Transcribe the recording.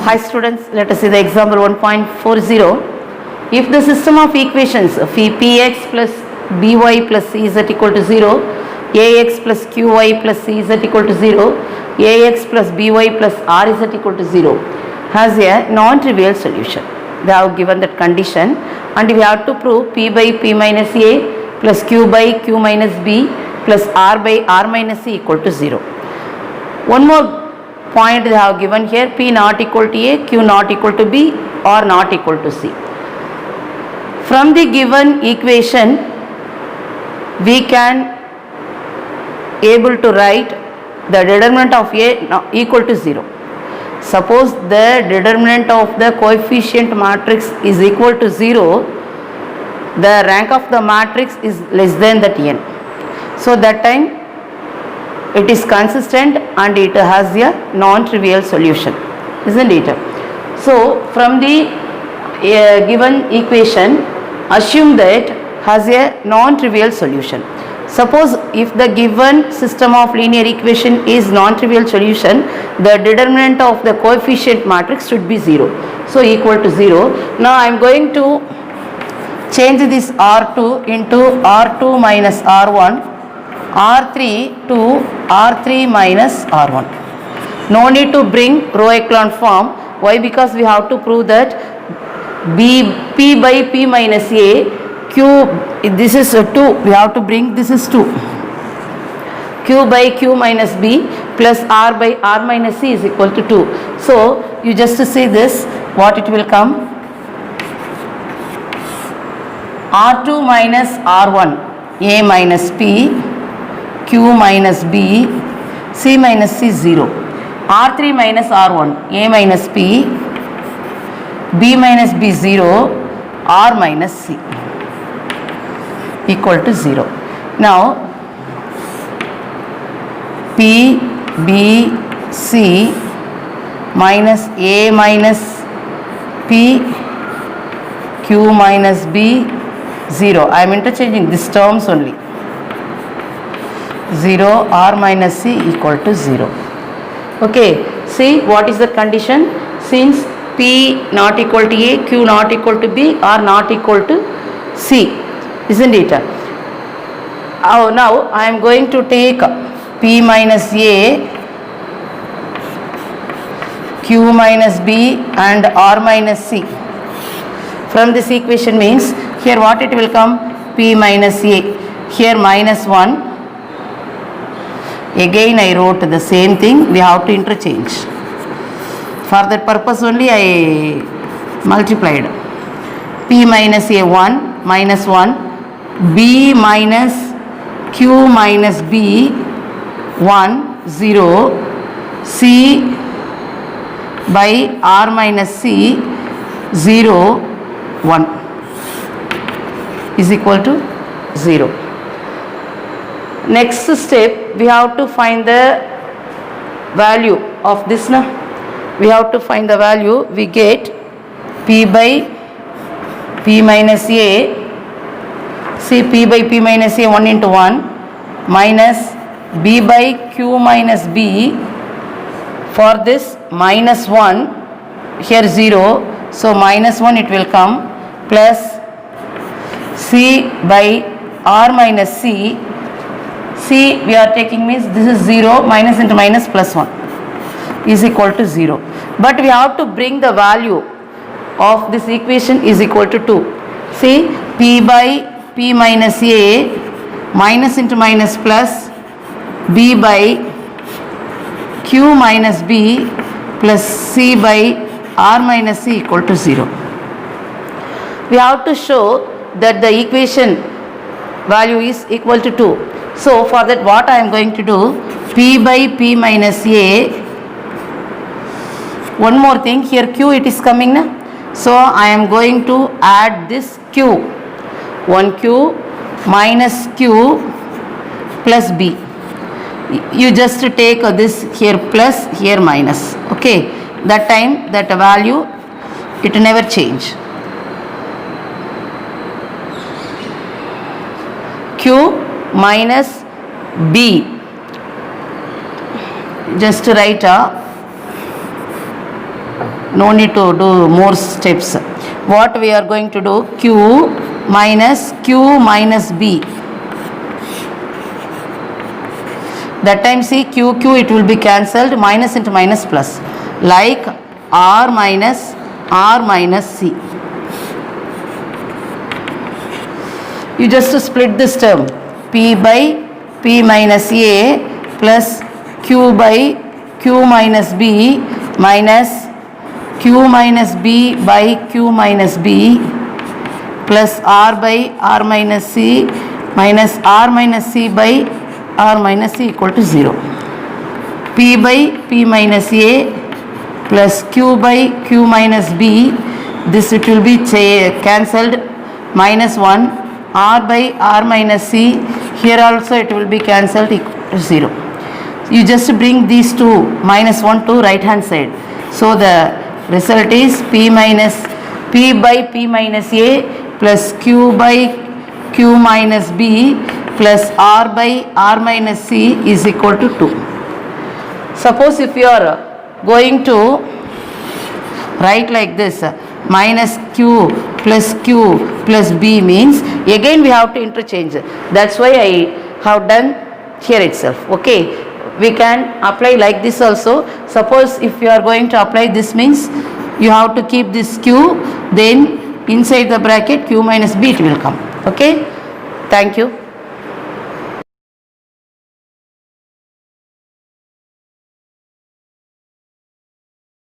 Hi students, let us see the example 1.40. If the system of equations px plus by plus cz equal to 0, ax plus qy plus cz equal to 0, ax plus by plus rz equal to 0 has a non-trivial solution. They have given that condition and we have to prove p by p minus a plus q by q minus b plus r by r minus c equal to 0. One more point they have given here, p not equal to a, q not equal to b or not equal to c. From the given equation we can able to write the determinant of a equal to 0. Suppose the determinant of the coefficient matrix is equal to 0, the rank of the matrix is less than that n. So that time it is consistent and it has a non-trivial solution, isn't it? So from the given equation, assume that has a non-trivial solution. Suppose if the given system of linear equation is non-trivial solution, the determinant of the coefficient matrix should be 0. So equal to 0. Now I am going to change this R2 into R2 minus R1, R3 to R3 minus R1. No need to bring row echelon form. Why? Because we have to prove that p by p minus a, q, this is 2, we have to bring, this is 2. Q by q minus b plus r by r minus c is equal to 2. So you just see this, what it will come? R2 minus R1, a minus p, q minus b, c minus c 0, r3 minus r1, a minus p, b minus b 0, r minus c equal to 0. Now p, b, c minus a minus p, q minus b 0. I am interchanging these terms only. 0, r minus c equal to 0. Okay, see what is the condition? Since p not equal to a, q not equal to b, r not equal to c, isn't it? Now I am going to take p minus a, q minus b and r minus c. From this equation means here what it will come? P minus a, here minus 1. Again I wrote the same thing, we have to interchange. For that purpose only I multiplied. P minus a 1 minus 1, b minus q minus b 1 0, c by r minus c 0 1 is equal to 0. Next step, we have to find the value of this. We have to find the value. We get p by p minus a, see p by p minus a 1 into 1 minus b by q minus b. For this minus 1, here 0, so minus 1 it will come, plus c by r minus c. C we are taking means this is 0, minus into minus plus 1 is equal to 0. But we have to bring the value of this equation is equal to 2. See p by p minus a minus into minus plus b by q minus b plus c by r minus c equal to 0. We have to show that the equation value is equal to 2. So for that what I am going to do, p by p minus a, one more thing, here q it is coming na? So I am going to add this q, 1q minus q plus b. You just take this here plus, here minus, okay. That time that value it never change. Q minus b, just write no need to do more steps. What we are going to do, q minus b. That time see q it will be cancelled, minus into minus plus, like r minus c. You just split this term, p by p minus a plus q by q minus b minus q minus b by q minus b plus r by r minus c minus r minus c by r minus c equal to 0. P by p minus a plus q by q minus b, this it will be cancelled, minus 1, r by r minus c, here also it will be cancelled, equal to 0. You just bring these two, minus 1 to right hand side. So the result is p by p minus a plus q by q minus b plus r by r minus c is equal to 2. Suppose if you are going to write like this, minus q plus b means, again we have to interchange. That's why I have done here itself. Okay, we can apply like this also. Suppose if you are going to apply this, means you have to keep this q, then inside the bracket q minus b it will come. Okay, thank you.